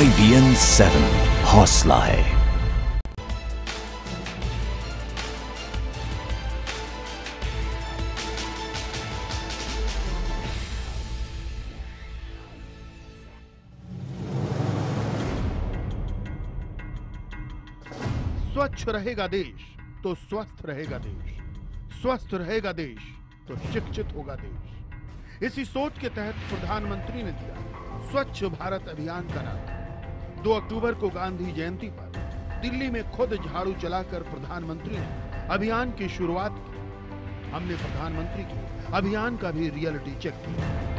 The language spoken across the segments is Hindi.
IBN 7 हौसला है। स्वच्छ रहेगा देश तो स्वस्थ रहेगा देश, स्वस्थ रहेगा देश तो शिक्षित होगा देश। इसी सोच के तहत प्रधानमंत्री ने दिया स्वच्छ भारत अभियान का नारा। 2 अक्टूबर को गांधी जयंती पर दिल्ली में खुद झाड़ू चलाकर प्रधानमंत्री ने अभियान की शुरुआत की। हमने प्रधानमंत्री के अभियान का भी रियलिटी चेक किया।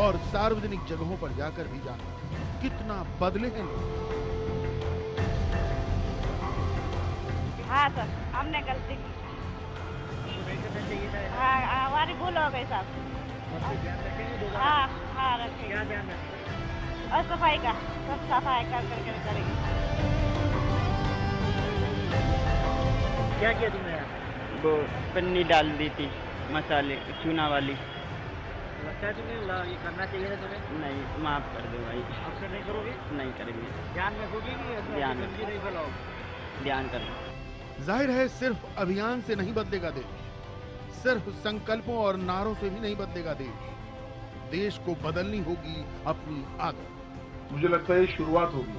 और सार्वजनिक जगहों पर जाकर भी जाना कितना बदले हैं लोग। हाँ सर, हमने गलती की। हाँ, हमारी भूल हो गई साहब। हाँ हाँ रखेंगे। क्या ध्यान रखेंगे? और सफाई का, सब सफाई करके करेंगे। क्या किया तुमने यार? वो पन्नी डाल दी थी मसाले चूना वाली। लगता है तुम्हें ये करना चाहिए था तुम्हें? नहीं, माफ कर दो भाई। अब से नहीं करोगे? नहीं करेंगे। ध्यान रखोगे कि ध्यान नहीं फैलाओगे? ध्यान करो। जाहिर है सिर्फ अभियान से नहीं बदलेगा देश, सिर्फ संकल्पों और नारों से भी नहीं बदलेगा देश। देश को बदलनी होगी अपनी आदत। मुझे लगता है ये शुरुआत होगी।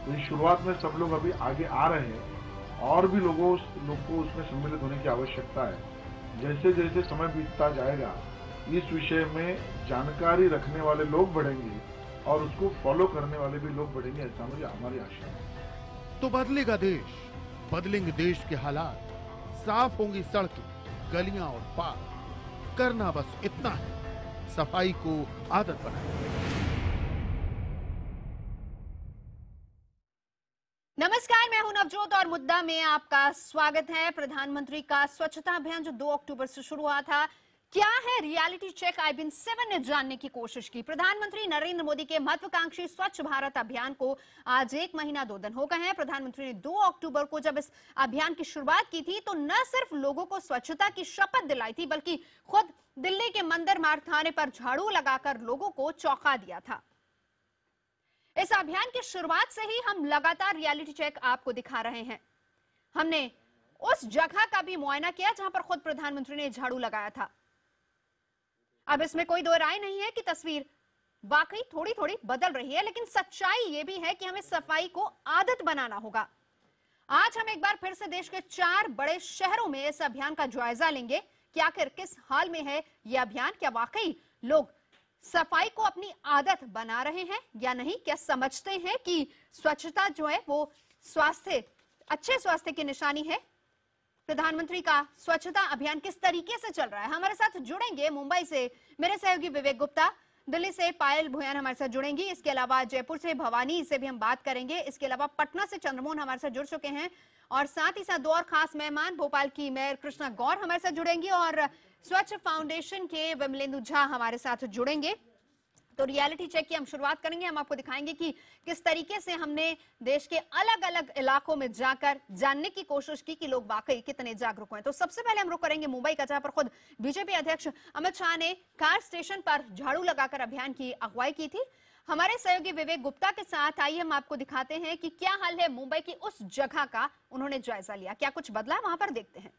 तो इस शुरुआत में सब लोग अभी आगे आ रहे हैं और भी लोगों को उसमें सम्मिलित होने की आवश्यकता है। जैसे जैसे समय बीतता जाएगा इस विषय में जानकारी रखने वाले लोग बढ़ेंगे और उसको फॉलो करने वाले भी लोग बढ़ेंगे, ऐसा मुझे हमारी आशा है। तो बदलेगा देश, बदलेंगे देश के हालात, साफ होंगी सड़कें, गलियां और पार्क। करना बस इतना है, सफाई को आदत बनाए। नमस्कार, मैं हूं नवजोत और मुद्दा में आपका स्वागत है। प्रधानमंत्री का स्वच्छता अभियान जो 2 अक्टूबर से शुरू हुआ था, क्या है रियलिटी चेक IBN 7 ने जानने की कोशिश की। प्रधानमंत्री नरेंद्र मोदी के महत्वाकांक्षी स्वच्छ भारत अभियान को आज 1 महीना 2 दिन हो गए हैं। प्रधानमंत्री ने 2 अक्टूबर को जब इस अभियान की शुरुआत की थी तो न सिर्फ लोगों को स्वच्छता की शपथ दिलाई थी, बल्कि खुद दिल्ली के मंदिर मार्ग थाने पर झाड़ू लगाकर लोगों को चौंका दिया था। इस अभियान की शुरुआत से ही हम लगातार रियलिटी चेक आपको दिखा रहे हैं। हमने उस जगह का भी मुआयना किया जहां पर खुद प्रधानमंत्री ने झाड़ू लगाया था। अब इसमें कोई दो राय नहीं है कि तस्वीर वाकई थोड़ी थोड़ी बदल रही है, लेकिन सच्चाई यह भी है कि हमें सफाई को आदत बनाना होगा। आज हम एक बार फिर से देश के 4 बड़े शहरों में इस अभियान का जायजा लेंगे कि आखिर किस हाल में है यह अभियान। क्या वाकई लोग सफाई को अपनी आदत बना रहे हैं या नहीं? क्या समझते हैं कि स्वच्छता जो है वो अच्छे स्वास्थ्य की निशानी है? प्रधानमंत्री का स्वच्छता अभियान किस तरीके से चल रहा है? हमारे साथ जुड़ेंगे मुंबई से मेरे सहयोगी विवेक गुप्ता, दिल्ली से पायल भुयान हमारे साथ जुड़ेंगी। इसके अलावा जयपुर से भवानी से भी हम बात करेंगे। इसके अलावा पटना से चंद्रमोहन हमारे साथ जुड़ चुके हैं और साथ ही साथ 2 और खास मेहमान भोपाल की मेयर कृष्णा गौर हमारे साथ जुड़ेंगी और स्वच्छ फाउंडेशन के विमलेंदु झा हमारे साथ जुड़ेंगे। तो रियलिटी चेक की हम शुरुआत करेंगे। हम आपको दिखाएंगे कि किस तरीके से हमने देश के अलग अलग इलाकों में जाकर जानने की कोशिश की कि लोग वाकई कितने जागरूक हैं। तो सबसे पहले हम रुक करेंगे मुंबई का, जहां पर खुद बीजेपी अध्यक्ष अमित शाह ने कार स्टेशन पर झाड़ू लगाकर अभियान की अगुवाई की थी। हमारे सहयोगी विवेक गुप्ता के साथ आइए हम आपको दिखाते हैं कि क्या हाल है मुंबई की उस जगह का। उन्होंने जायजा लिया, क्या कुछ बदला वहां पर, देखते हैं।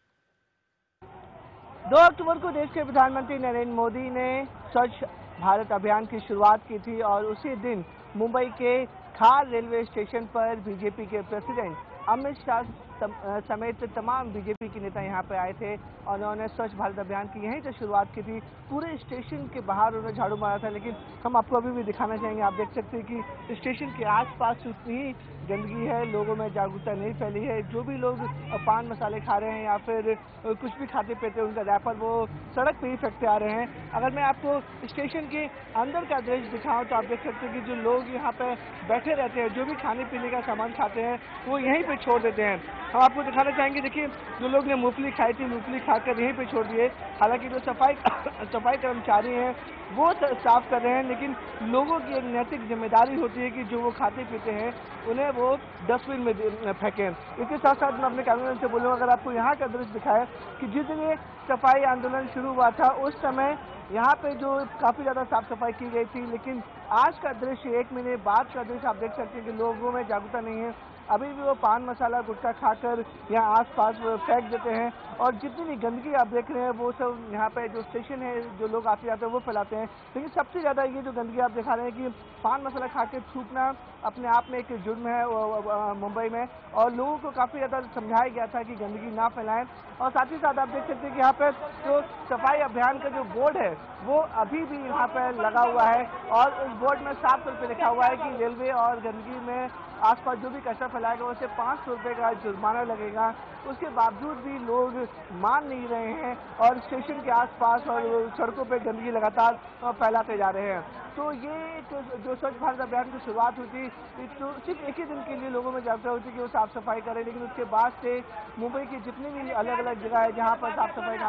2 अक्टूबर को देश के प्रधानमंत्री नरेंद्र मोदी ने स्वच्छ भारत अभियान की शुरुआत की थी और उसी दिन मुंबई के खार रेलवे स्टेशन पर बीजेपी के प्रेसिडेंट अमित शाह समेत तमाम बीजेपी के नेता यहाँ पे आए थे और उन्होंने स्वच्छ भारत अभियान की यहीं से शुरुआत की थी। पूरे स्टेशन के बाहर उन्होंने झाड़ू मारा था, लेकिन हम आपको अभी भी दिखाना चाहेंगे। आप देख सकते हैं कि स्टेशन के आसपास उतनी ही गंदगी है, लोगों में जागरूकता नहीं फैली है। जो भी लोग पान मसाले खा रहे हैं या फिर कुछ भी खाते पीते हैं, उनका रैपर वो सड़क पे ही फेंकते आ रहे हैं। अगर मैं आपको स्टेशन के अंदर का दृश्य दिखाऊं तो आप देख सकते हैं कि जो लोग यहाँ पे बैठे रहते हैं, जो भी खाने पीने का सामान खाते हैं वो यहीं पे छोड़ देते हैं। हम आपको दिखाना चाहेंगे, देखिए जो लोग ने मूंगफली खाई थी, मूंगफली खाकर यहीं पे छोड़ दिए। हालांकि जो सफाई कर्मचारी हैं वो साफ कर रहे हैं, लेकिन लोगों की एक नैतिक जिम्मेदारी होती है कि जो वो खाते पीते हैं उन्हें वो डस्टबिन में फेंकें। इसके साथ साथ मैं अपने कैमरामैन से बोलूँगा, अगर आपको यहाँ का दृश्य दिखाए कि जिस दिन सफाई आंदोलन शुरू हुआ था उस समय यहाँ पे जो काफ़ी ज़्यादा साफ सफाई की गई थी, लेकिन आज का दृश्य, 1 महीने बाद का दृश्य आप देख सकते हैं कि लोगों में जागरूकता नहीं है। अभी भी वो पान मसाला गुटखा खाकर यहाँ आसपास फेंक देते हैं और जितनी भी गंदगी आप देख रहे हैं वो सब यहाँ पे जो स्टेशन है, जो लोग आते जाते हैं वो फैलाते हैं। लेकिन सबसे ज़्यादा ये जो गंदगी आप दिखा रहे हैं कि पान मसाला खा के थूकना अपने आप में एक जुर्म है मुंबई में, और लोगों को काफ़ी ज़्यादा समझाया गया था कि गंदगी ना फैलाएं। और साथ ही साथ आप देख सकते हैं कि यहाँ पे जो सफाई अभियान का जो बोर्ड है वो अभी भी यहाँ पे लगा हुआ है और उस बोर्ड में साफ तौर पे लिखा हुआ है कि रेलवे और गंदगी में आसपास जो भी कचरा फैलाएगा उसे 500 रुपये का जुर्माना लगेगा। उसके बावजूद भी लोग मान नहीं रहे हैं और स्टेशन के आसपास और सड़कों पे गंदगी लगातार फैलाते जा रहे हैं। तो ये जो स्वच्छ भारत अभियान की शुरुआत हुई थी, तो सिर्फ एक ही दिन के लिए लोगों में जागरूकता हुई थी कि वो साफ सफाई करें, लेकिन उसके बाद से मुंबई की जितनी भी अलग अलग जगह है जहाँ पर साफ सफाई का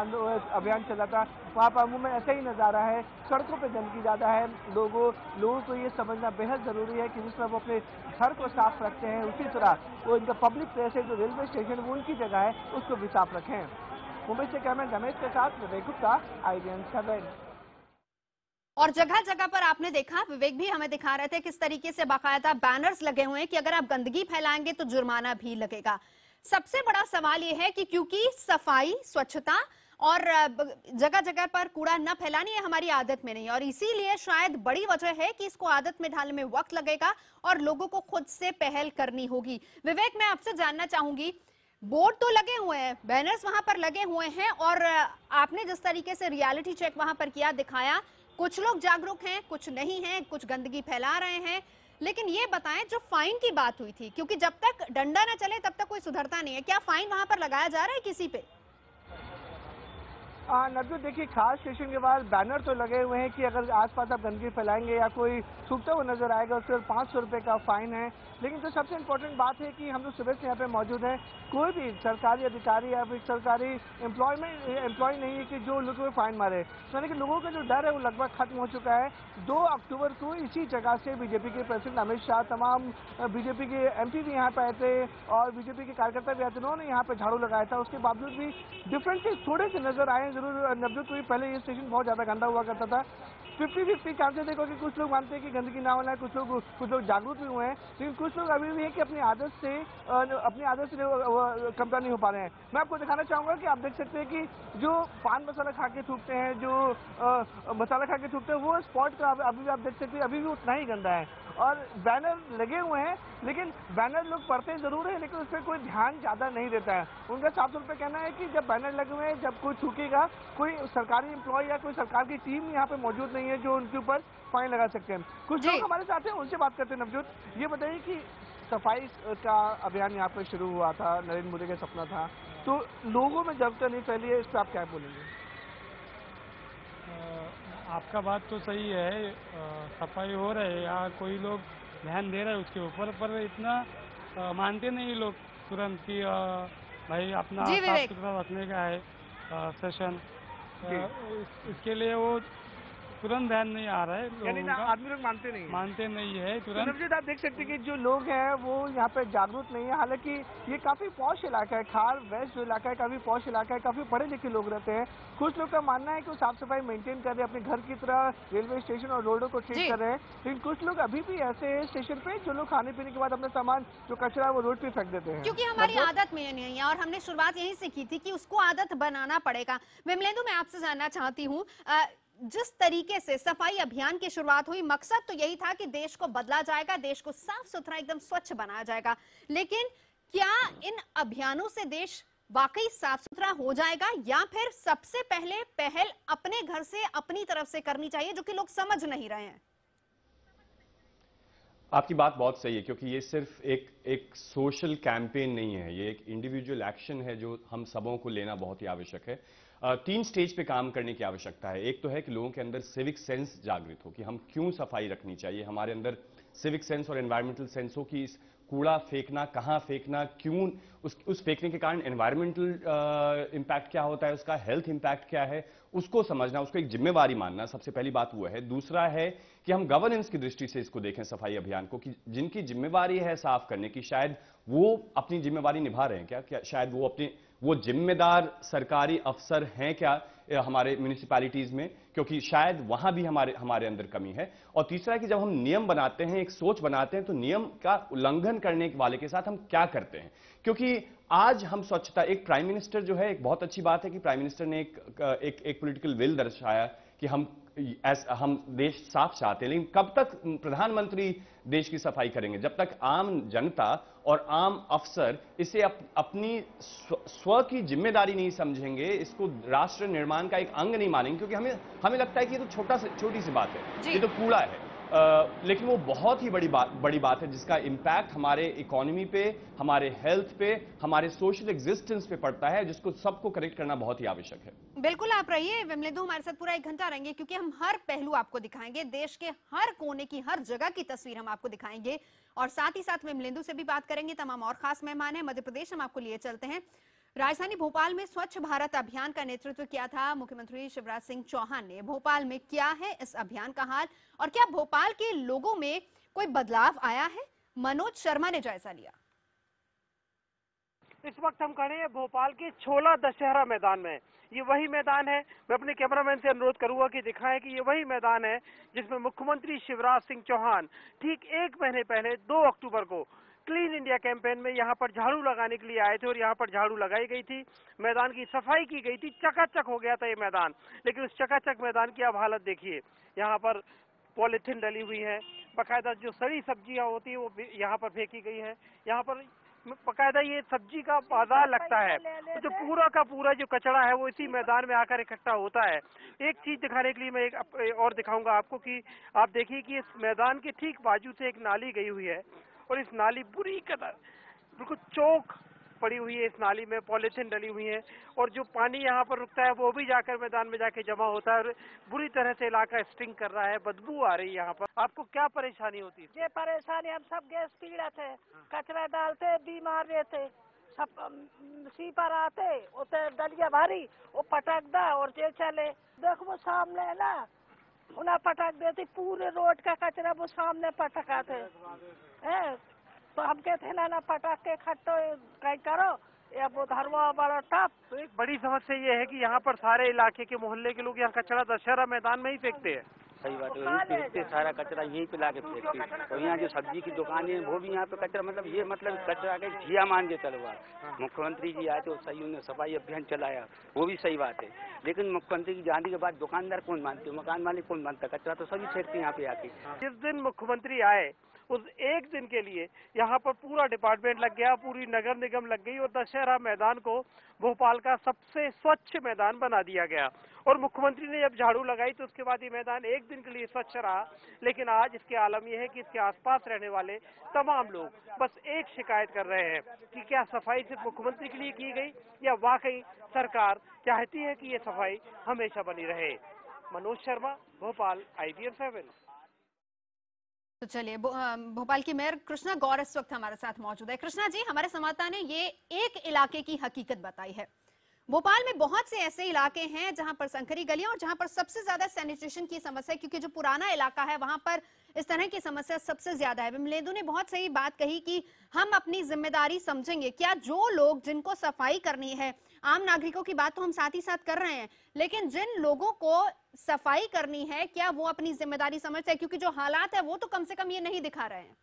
अभियान चला था, वहाँ पर मुंबई ऐसा ही नज़ारा है। सड़कों पर गंदगी ज़्यादा है। लोगों को ये समझना बेहद ज़रूरी है कि जिस तरह वो अपने घर को साफ रखते हैं उसी तरह वो इनका पब्लिक प्लेस है, जो रेलवे स्टेशन वो उनकी जगह है, उसको भी साफ रखें। मुंबई से कैमरा रमेश के साथ विवेक गुप्ता, IBN 7। और जगह जगह पर आपने देखा, विवेक भी हमें दिखा रहे थे किस तरीके से बाकायदा बैनर्स लगे हुए हैं कि अगर आप गंदगी फैलाएंगे तो जुर्माना भी लगेगा। सबसे बड़ा सवाल यह है कि क्योंकि सफाई, स्वच्छता और जगह जगह पर कूड़ा न फैलानी है हमारी आदत में नहीं, और इसीलिए शायद बड़ी वजह है कि इसको आदत में ढालने में वक्त लगेगा और लोगों को खुद से पहल करनी होगी। विवेक, मैं आपसे जानना चाहूंगी, बोर्ड तो लगे हुए हैं, बैनर्स वहां पर लगे हुए हैं और आपने जिस तरीके से रियलिटी चेक वहां पर किया, दिखाया, कुछ लोग जागरूक हैं, कुछ नहीं हैं, कुछ गंदगी फैला रहे हैं, लेकिन ये बताएं जो फाइन की बात हुई थी, क्योंकि जब तक डंडा न चले तब तक कोई सुधरता नहीं है, क्या फाइन वहां पर लगाया जा रहा है किसी पे? नब्जो, देखिए, खास स्टेशन के बाद बैनर तो लगे हुए हैं कि अगर आसपास आप गंदगी फैलाएंगे या कोई थूकता हुआ नजर आएगा उसके 500 रुपये का फाइन है। लेकिन जो सबसे इम्पोर्टेंट बात है कि हम लोग सुबह से यहाँ पे मौजूद हैं, कोई भी सरकारी अधिकारी या फिर सरकारी एम्प्लॉय नहीं है कि जो लोगों को फाइन मारे। यानी कि लोगों का जो डर है वो लगभग खत्म हो चुका है। 2 अक्टूबर को इसी जगह से बीजेपी के प्रेसिडेंट अमित शाह, तमाम बीजेपी के MP भी यहाँ पे आए थे और बीजेपी के कार्यकर्ता भी आए थे, उन्होंने यहाँ पे झाड़ू लगाया था। उसके बावजूद भी डिफरेंसेस थोड़े से नजर आए जरूर नब्जो, क्योंकि पहले ये स्टेशन बहुत ज्यादा गंदा हुआ करता था। 50-50 चांसेस देखो कि कुछ लोग मानते हैं कि गंदगी ना होना है, कुछ लोग जागरूक भी हुए हैं, लेकिन कुछ लोग अभी भी है कि अपनी आदत से कमतर नहीं हो पा रहे हैं। मैं आपको दिखाना चाहूंगा कि आप देख सकते हैं कि जो पान मसाला खा के थूकते हैं, जो मसाला खा के थूकते हैं, वो स्पॉट का अभी भी आप देख सकते हैं अभी भी उतना ही गंदा है। और बैनर लगे हुए हैं, लेकिन बैनर लोग पढ़ते जरूर है, लेकिन उस पर कोई ध्यान ज्यादा नहीं देता है। उनका साफ तौर पे कहना है कि जब बैनर लगे हुए हैं, जब कोई थूकेगा, कोई सरकारी एम्प्लॉय या कोई सरकार की टीम यहाँ पे मौजूद नहीं है जो उनके ऊपर फाइन लगा सकते हैं। कुछ लोग हमारे साथ हैं, उनसे बात करते हैं। नवजोत, ये बताइए कि सफाई का अभियान यहाँ पे शुरू हुआ था, नरेंद्र मोदी का सपना था, तो लोगों में जागरूकता नहीं फैली है, इस पर आप क्या बोलेंगे? आपका बात तो सही है, सफाई हो रही है, यहाँ कोई लोग ध्यान दे रहे हैं उसके ऊपर, पर इतना मानते नहीं लोग तुरंत कि भाई अपना साफ सुथरा रखने का है सेशन, इसके लिए वो तुरंत ध्यान नहीं आ रहा है, यानी आदमी लोग मानते नहीं है तुरंत। तो आप देख सकते हैं कि जो लोग हैं वो यहाँ पे जागरूक नहीं है। हालांकि ये काफी पॉश इलाका है, खार वेस्ट जो इलाका है काफी पॉश इलाका है, काफी पढ़े लिखे लोग रहते हैं। कुछ लोग का मानना है कि वो साफ सफाई मेंटेन कर रहे हैं, अपने घर की तरह रेलवे स्टेशन और रोडों को ठीक कर रहे हैं, लेकिन कुछ लोग अभी भी ऐसे हैं स्टेशन पे जो लोग खाने पीने के बाद अपना सामान जो कचरा है वो रोड पे फेंक देते हैं, क्योंकि हमारी आदत में नहीं है और हमने शुरुआत यहीं से की थी कि उसको आदत बनाना पड़ेगा। विमलेंदु, मैं आपसे जानना चाहती हूँ, जिस तरीके से सफाई अभियान की शुरुआत हुई, मकसद तो यही था कि देश को बदला जाएगा, देश को साफ सुथरा एकदम स्वच्छ बनाया जाएगा, लेकिन क्या इन अभियानों से देश वाकई साफ सुथरा हो जाएगा, या फिर सबसे पहले पहल अपने घर से, अपनी तरफ से करनी चाहिए, जो कि लोग समझ नहीं रहे हैं? आपकी बात बहुत सही है, क्योंकि ये सिर्फ एक सोशल कैंपेन नहीं है, ये एक इंडिविजुअल एक्शन है जो हम सबों को लेना बहुत ही आवश्यक है। 3 स्टेज पे काम करने की आवश्यकता है। एक तो है कि लोगों के अंदर सिविक सेंस जागृत हो कि हम क्यों सफाई रखनी चाहिए, हमारे अंदर सिविक सेंस और एनवायरमेंटल सेंस हो कि इस कूड़ा फेंकना, कहां फेंकना, क्यों, उस फेंकने के कारण एनवायरमेंटल इंपैक्ट क्या होता है, उसका हेल्थ इंपैक्ट क्या है, उसको समझना, उसको एक जिम्मेवारी मानना, सबसे पहली बात वो है। दूसरा है कि हम गवर्नेंस की दृष्टि से इसको देखें सफाई अभियान को, कि जिनकी जिम्मेवारी है साफ करने की, शायद वो अपनी जिम्मेवारी निभा रहे हैं क्या शायद वो जिम्मेदार सरकारी अफसर हैं क्या हमारे म्यूनिसिपैलिटीज में, क्योंकि शायद वहां भी हमारे अंदर कमी है। और तीसरा है कि जब हम नियम बनाते हैं, एक सोच बनाते हैं, तो नियम का उल्लंघन करने वाले के साथ हम क्या करते हैं। क्योंकि आज हम स्वच्छता, एक प्राइम मिनिस्टर जो है, एक बहुत अच्छी बात है कि प्राइम मिनिस्टर ने एक पॉलिटिकल विल दर्शाया कि हम देश साफ चाहते हैं, लेकिन कब तक प्रधानमंत्री देश की सफाई करेंगे? जब तक आम जनता और आम अफसर इसे अपनी स्व की जिम्मेदारी नहीं समझेंगे, इसको राष्ट्र निर्माण का एक अंग नहीं मानेंगे, क्योंकि हमें लगता है कि ये तो छोटी सी बात है, ये तो कूड़ा है, लेकिन वो बहुत ही बड़ी बात है जिसका इंपैक्ट हमारे इकोनॉमी पे, हमारे हेल्थ पे, हमारे सोशल एग्जिस्टेंस पे पड़ता है, जिसको सबको करेक्ट करना बहुत ही आवश्यक है। बिल्कुल, आप रहिए विमलेंदु, हमारे साथ पूरा 1 घंटा रहेंगे, क्योंकि हम हर पहलू आपको दिखाएंगे, देश के हर कोने की, हर जगह की तस्वीर हम आपको दिखाएंगे, और साथ ही साथ विमलेंदु से भी बात करेंगे। तमाम और खास मेहमान हैं। मध्य प्रदेश हम आपको लिए चलते हैं। राजधानी भोपाल में स्वच्छ भारत अभियान का नेतृत्व किया था मुख्यमंत्री शिवराज सिंह चौहान ने। भोपाल में क्या है इस अभियान का हाल, और क्या भोपाल के लोगों में कोई बदलाव आया है? मनोज शर्मा ने जायजा लिया। इस वक्त हम खड़े हैं भोपाल के छोला दशहरा मैदान में। ये वही मैदान है, मैं अपने कैमरामैन से अनुरोध करूंगा कि दिखाएं कि ये वही मैदान है जिसमें मुख्यमंत्री शिवराज सिंह चौहान ठीक 1 महीने पहले 2 अक्टूबर को क्लीन इंडिया कैंपेन में यहाँ पर झाड़ू लगाने के लिए आए थे, और यहाँ पर झाड़ू लगाई गई थी, मैदान की सफाई की गई थी, चकाचक हो गया था ये मैदान। लेकिन उस चकाचक मैदान की अब हालत देखिए, यहाँ पर पॉलिथीन डली हुई है, बाकायदा जो सड़ी सब्जियां होती है वो यहाँ पर फेंकी गई है, यहाँ पर बाकायदा ये सब्जी का बाजार लगता है, तो जो पूरा का पूरा जो कचरा है वो इसी मैदान में आकर इकट्ठा होता है। एक चीज दिखाने के लिए मैं एक और दिखाऊंगा आपको कि आप देखिए कि इस मैदान के ठीक बाजू से एक नाली गई हुई है, और इस नाली बुरी कदर बिल्कुल चौक पड़ी हुई है, इस नाली में पॉलिथीन डली हुई है, और जो पानी यहाँ पर रुकता है वो भी जाकर मैदान में जाके जमा होता है, और बुरी तरह से इलाका स्टिंग कर रहा है, बदबू आ रही है यहाँ पर। आपको क्या परेशानी होती है? ये परेशानी, हम सब गैस पीड़ित है, कचरा डालते बीमार रहते, सब सीपर आते उते डलिया भारी वो पटक दा और जे चले। देखो वो सामने है ना, उन्हें पटक देती, पूरे रोड का कचरा वो सामने पटकाते है, तो हम कहते हैं ना पटक के खट्टो कहीं करो, या वो धरवा बड़ा टप। तो एक बड़ी समस्या ये है कि यहाँ पर सारे इलाके के मोहल्ले के लोग यहाँ कचरा दशहरा मैदान में ही फेंकते हैं। सही बात है, यहीं पे रुकते, सारा कचरा यहीं पे लाके फेंकते हैं, और यहाँ जो सब्जी की दुकानें हैं वो भी यहाँ पे कचरा, मतलब ये मतलब कचरा के झिया मान के चलो। मुख्यमंत्री जी आए तो सही, उन्होंने सफाई अभियान चलाया, वो भी सही बात है, लेकिन मुख्यमंत्री की जाने के बाद दुकानदार कौन मानते, मकान मालिक कौन मानता? कचरा तो सभी फेंकते हैं यहाँ पे आके। जिस दिन मुख्यमंत्री आए उस एक दिन के लिए यहाँ पर पूरा डिपार्टमेंट लग गया, पूरी नगर निगम लग गई, और दशहरा मैदान को भोपाल का सबसे स्वच्छ मैदान बना दिया गया। और मुख्यमंत्री ने जब झाड़ू लगाई तो उसके बाद ये मैदान एक दिन के लिए स्वच्छ रहा, लेकिन आज इसके आलम यह है कि इसके आसपास रहने वाले तमाम लोग बस एक शिकायत कर रहे हैं कि क्या सफाई सिर्फ मुख्यमंत्री के लिए की गई, या वाकई सरकार चाहती है कि ये सफाई हमेशा बनी रहे। मनोज शर्मा, भोपाल, IBN 7। तो चलिए, भोपाल की मेयर कृष्णा गौर इस वक्त हमारे साथ मौजूद है। कृष्णा जी, हमारे संवाददाता ने ये एक इलाके की हकीकत बताई है। भोपाल में बहुत से ऐसे इलाके हैं जहां पर संकरी गलियां, और जहां पर सबसे ज्यादा सैनिटेशन की समस्या, क्योंकि जो पुराना इलाका है वहां पर इस तरह की समस्या सबसे ज्यादा है। विमलेंदु ने बहुत सही बात कही कि हम अपनी जिम्मेदारी समझेंगे। क्या जो लोग जिनको सफाई करनी है, आम नागरिकों की बात तो हम साथ ही साथ कर रहे हैं, लेकिन जिन लोगों को सफाई करनी है क्या वो अपनी जिम्मेदारी समझते हैं? क्योंकि जो हालात है वो तो कम से कम ये नहीं दिखा रहे हैं।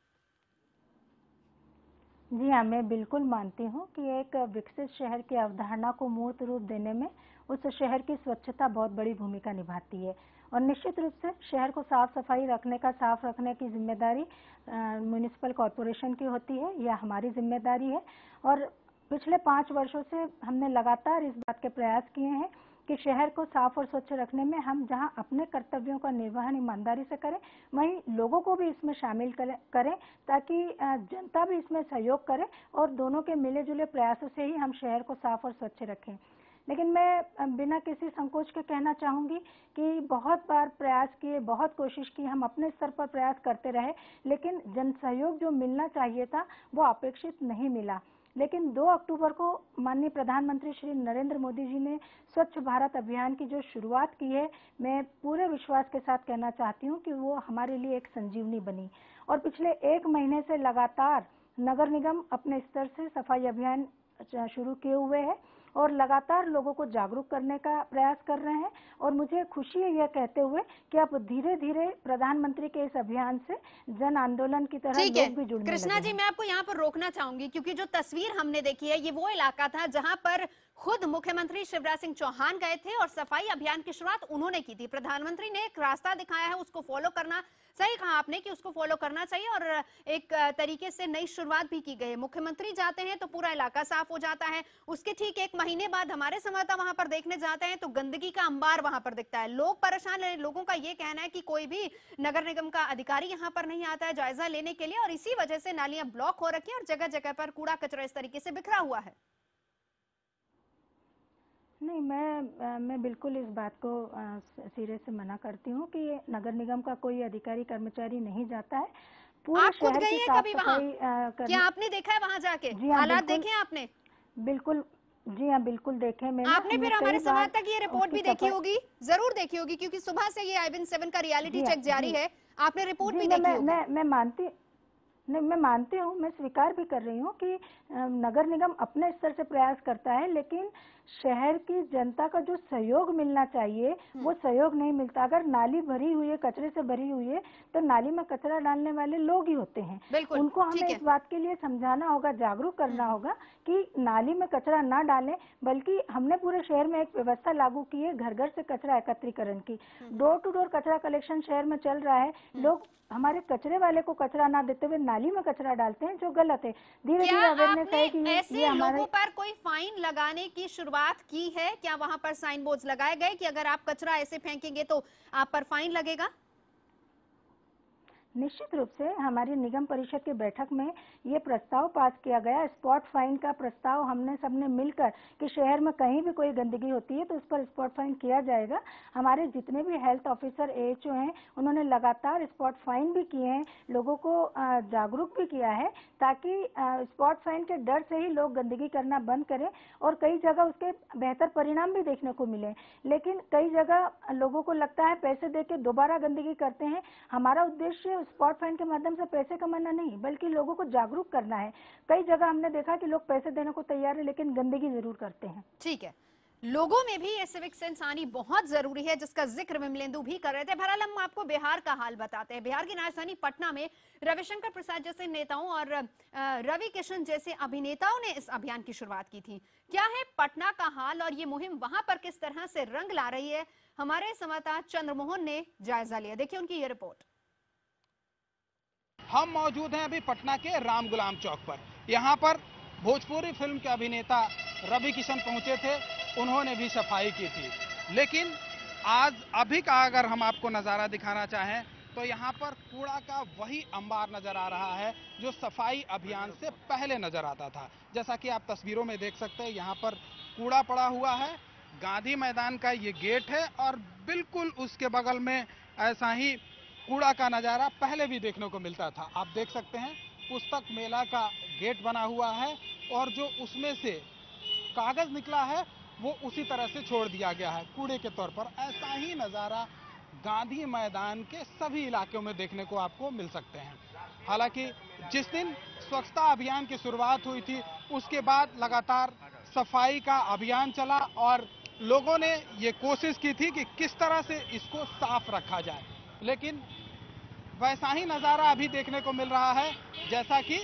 जी हाँ, मैं बिल्कुल मानती हूँ कि एक विकसित शहर की अवधारणा को मूर्त रूप देने में उस शहर की स्वच्छता बहुत बड़ी भूमिका निभाती है। और निश्चित रूप से शहर को साफ सफाई रखने का, साफ रखने की जिम्मेदारी म्युनिसिपल कॉरपोरेशन की होती है, यह हमारी जिम्मेदारी है। और पिछले 5 वर्षों से हमने लगातार इस बात के प्रयास किए हैं कि शहर को साफ और स्वच्छ रखने में हम जहां अपने कर्तव्यों का निर्वहन ईमानदारी से करें, वहीं लोगों को भी इसमें शामिल करें ताकि जनता भी इसमें सहयोग करे और दोनों के मिले जुले प्रयासों से ही हम शहर को साफ और स्वच्छ रखें। लेकिन मैं बिना किसी संकोच के कहना चाहूँगी कि बहुत बार प्रयास किए, बहुत कोशिश की, हम अपने स्तर पर प्रयास करते रहे, लेकिन जन सहयोग जो मिलना चाहिए था वो अपेक्षित नहीं मिला। लेकिन 2 अक्टूबर को माननीय प्रधानमंत्री श्री नरेंद्र मोदी जी ने स्वच्छ भारत अभियान की जो शुरुआत की है, मैं पूरे विश्वास के साथ कहना चाहती हूँ कि वो हमारे लिए एक संजीवनी बनी। और पिछले 1 महीने से लगातार नगर निगम अपने स्तर से सफाई अभियान शुरू किए हुए हैं और लगातार लोगों को जागरूक करने का प्रयास कर रहे हैं। और मुझे खुशी है यह कहते हुए कि अब धीरे धीरे प्रधानमंत्री के इस अभियान से जन आंदोलन की तरह लोग भी जुड़ने लगे। कृष्णा जी, मैं आपको यहाँ पर रोकना चाहूंगी क्योंकि जो तस्वीर हमने देखी है ये वो इलाका था जहां पर खुद मुख्यमंत्री शिवराज सिंह चौहान गए थे और सफाई अभियान की शुरुआत उन्होंने की थी। प्रधानमंत्री ने एक रास्ता दिखाया है, उसको फॉलो करना, सही कहा आपने कि उसको फॉलो करना चाहिए और एक तरीके से नई शुरुआत भी की गई है। मुख्यमंत्री जाते हैं तो पूरा इलाका साफ हो जाता है, उसके ठीक 1 महीने बाद हमारे संवाददाता वहां पर देखने जाते हैं तो गंदगी का अंबार वहां पर दिखता है। लोग परेशान है, लोगों का ये कहना है कि कोई भी नगर निगम का अधिकारी यहाँ पर नहीं आता है जायजा लेने के लिए और इसी वजह से नालियां ब्लॉक हो रखी है और जगह जगह पर कूड़ा कचरा इस तरीके से बिखरा हुआ है। नहीं, मैं बिल्कुल इस बात को सिरे से मना करती हूँ कि नगर निगम का कोई अधिकारी कर्मचारी नहीं जाता है। पूरे आप खुद शहर गई की हैं साफ कभी वहाँ? सफाई क्या आपने देखा है वहाँ जाके? जी हाँ, हालात देखे आपने? बिल्कुल, जी हाँ, बिल्कुल देखे मैंने। आपने फिर हमारे संवाददाता की ये रिपोर्ट भी देखी होगी, जरूर देखी होगी क्योंकि सुबह से ये आईबीएन 7 का रियलिटी चेक जारी है, आपने रिपोर्ट भी देखी होगी। मैं मानती हूँ, मैं स्वीकार भी कर रही हूँ कि नगर निगम अपने स्तर से प्रयास करता है, लेकिन शहर की जनता का जो सहयोग मिलना चाहिए वो सहयोग नहीं मिलता। अगर नाली भरी हुई है, कचरे से भरी हुई है, तो नाली में कचरा डालने वाले लोग ही होते हैं। उनको हमें इस बात के लिए समझाना होगा, जागरूक करना होगा कि नाली में कचरा ना डालें, बल्कि हमने पूरे शहर में एक व्यवस्था लागू की है घर घर से कचरा एकत्रीकरण की। डोर टू डोर कचरा कलेक्शन शहर में चल रहा है। लोग हमारे कचरे वाले को कचरा ना देते हुए नाली में कचरा डालते हैं, जो गलत है। धीरे धीरे अवेयरनेस है कि ऐसे लोगों पर कोई फाइन लगाने की शुरुआत की है क्या? वहां पर साइन बोर्ड लगाए गए कि अगर आप कचरा ऐसे फेंकेंगे तो आप पर फाइन लगेगा? निश्चित रूप से हमारी निगम परिषद की बैठक में ये प्रस्ताव पास किया गया, स्पॉट फाइन का प्रस्ताव हमने सबने मिलकर कि शहर में कहीं भी कोई गंदगी होती है तो उस पर स्पॉट फाइन किया जाएगा। हमारे जितने भी हेल्थ ऑफिसर एएचओ हैं उन्होंने लगातार स्पॉट फाइन भी किए हैं, लोगों को जागरूक भी किया है ताकि स्पॉट फाइन के डर से ही लोग गंदगी करना बंद करें और कई जगह उसके बेहतर परिणाम भी देखने को मिले। लेकिन कई जगह लोगों को लगता है पैसे देके दोबारा गंदगी करते हैं। हमारा उद्देश्य स्पॉट फाइन के माध्यम से पैसे कमाना नहीं, बल्कि लोगों को जागरूक करना है। कई जगह हमने देखा कि लोग पैसे देने को तैयार है लेकिन गंदगी जरूर करते हैं। ठीक है, लोगों में भी ये सिविक सेंस आनी बहुत जरूरी है, जिसका जिक्र विमलेंदु भी कर रहे थे। बहरहाल हम आपको बिहार का हाल बताते हैं। बिहार की राजधानी पटना में रविशंकर प्रसाद जैसे नेताओं और रवि किशन जैसे अभिनेताओं ने इस अभियान की शुरुआत की थी। क्या है पटना का हाल और ये मुहिम वहां पर किस तरह से रंग ला रही है, हमारे संवाददाता चंद्रमोहन ने जायजा लिया। देखिए उनकी ये रिपोर्ट। हम मौजूद हैं अभी पटना के राम गुलाम चौक पर। यहाँ पर भोजपुरी फिल्म के अभिनेता रवि किशन पहुंचे थे, उन्होंने भी सफाई की थी। लेकिन आज अभी का अगर हम आपको नज़ारा दिखाना चाहें तो यहाँ पर कूड़ा का वही अंबार नजर आ रहा है जो सफाई अभियान से पहले नजर आता था। जैसा कि आप तस्वीरों में देख सकते हैं, यहाँ पर कूड़ा पड़ा हुआ है। गांधी मैदान का ये गेट है और बिल्कुल उसके बगल में ऐसा ही कूड़ा का नज़ारा पहले भी देखने को मिलता था। आप देख सकते हैं पुस्तक मेला का गेट बना हुआ है और जो उसमें से कागज निकला है वो उसी तरह से छोड़ दिया गया है कूड़े के तौर पर। ऐसा ही नज़ारा गांधी मैदान के सभी इलाकों में देखने को आपको मिल सकते हैं। हालांकि जिस दिन स्वच्छता अभियान की शुरुआत हुई थी उसके बाद लगातार सफाई का अभियान चला और लोगों ने ये कोशिश की थी कि किस तरह से इसको साफ रखा जाए, लेकिन वैसा ही नज़ारा अभी देखने को मिल रहा है जैसा कि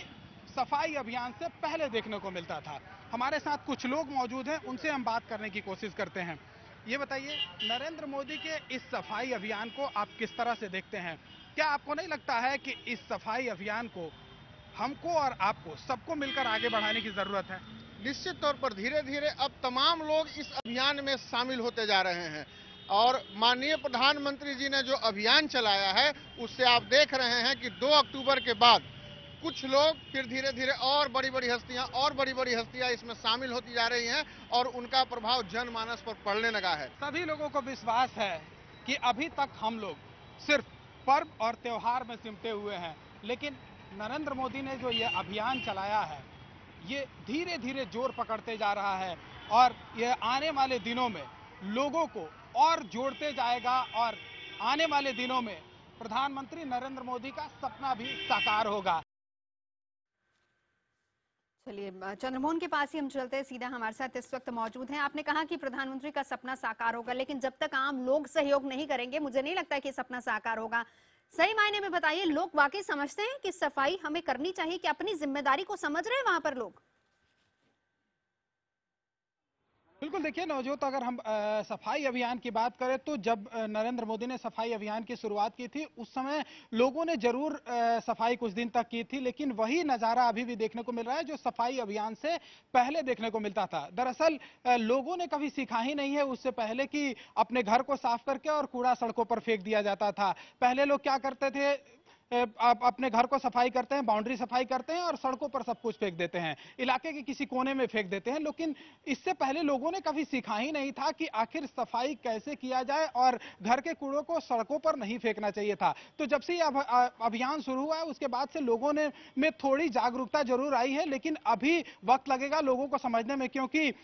सफाई अभियान से पहले देखने को मिलता था। हमारे साथ कुछ लोग मौजूद हैं, उनसे हम बात करने की कोशिश करते हैं। ये बताइए, नरेंद्र मोदी के इस सफाई अभियान को आप किस तरह से देखते हैं? क्या आपको नहीं लगता है कि इस सफाई अभियान को हमको और आपको सबको मिलकर आगे बढ़ाने की जरूरत है? निश्चित तौर पर धीरे धीरे अब तमाम लोग इस अभियान में शामिल होते जा रहे हैं और माननीय प्रधानमंत्री जी ने जो अभियान चलाया है उससे आप देख रहे हैं कि 2 अक्टूबर के बाद कुछ लोग फिर धीरे धीरे और बड़ी बड़ी हस्तियां इसमें शामिल होती जा रही हैं और उनका प्रभाव जनमानस पर पड़ने लगा है। सभी लोगों को विश्वास है कि अभी तक हम लोग सिर्फ पर्व और त्योहार में सिमटे हुए हैं, लेकिन नरेंद्र मोदी ने जो ये अभियान चलाया है ये धीरे धीरे जोर पकड़ते जा रहा है और ये आने वाले दिनों में लोगों को और जोड़ते जाएगा और आने वाले दिनों में प्रधानमंत्री नरेंद्र मोदी का सपना भी साकार होगा। चलिए चंद्रमोहन के पास ही हम चलते हैं, सीधा हमारे साथ इस वक्त मौजूद हैं। आपने कहा कि प्रधानमंत्री का सपना साकार होगा, लेकिन जब तक आम लोग सहयोग नहीं करेंगे मुझे नहीं लगता कि सपना साकार होगा। सही मायने में बताइए, लोग वाकई समझते हैं कि सफाई हमें करनी चाहिए, कि अपनी जिम्मेदारी को समझ रहे हैं वहां पर लोग? बिल्कुल, देखिए नवजोत, अगर हम सफाई अभियान की बात करें तो जब नरेंद्र मोदी ने सफाई अभियान की शुरुआत की थी उस समय लोगों ने जरूर सफाई कुछ दिन तक की थी, लेकिन वही नज़ारा अभी भी देखने को मिल रहा है जो सफाई अभियान से पहले देखने को मिलता था। दरअसल लोगों ने कभी सीखा ही नहीं है उससे पहले कि अपने घर को साफ करके और कूड़ा सड़कों पर फेंक दिया जाता था। पहले लोग क्या करते थे, अपने घर को सफाई करते हैं, बाउंड्री सफाई करते हैं और सड़कों पर सब कुछ फेंक देते हैं, इलाके के किसी कोने में फेंक देते हैं। लेकिन इससे पहले लोगों ने कभी सीखा ही नहीं था कि आखिर सफाई कैसे किया जाए और घर के कूड़ों को सड़कों पर नहीं फेंकना चाहिए था। तो जब से अभियान शुरू हुआ है उसके बाद से लोगों में थोड़ी जागरूकता जरूर आई है, लेकिन अभी वक्त लगेगा लोगों को समझने में, क्योंकि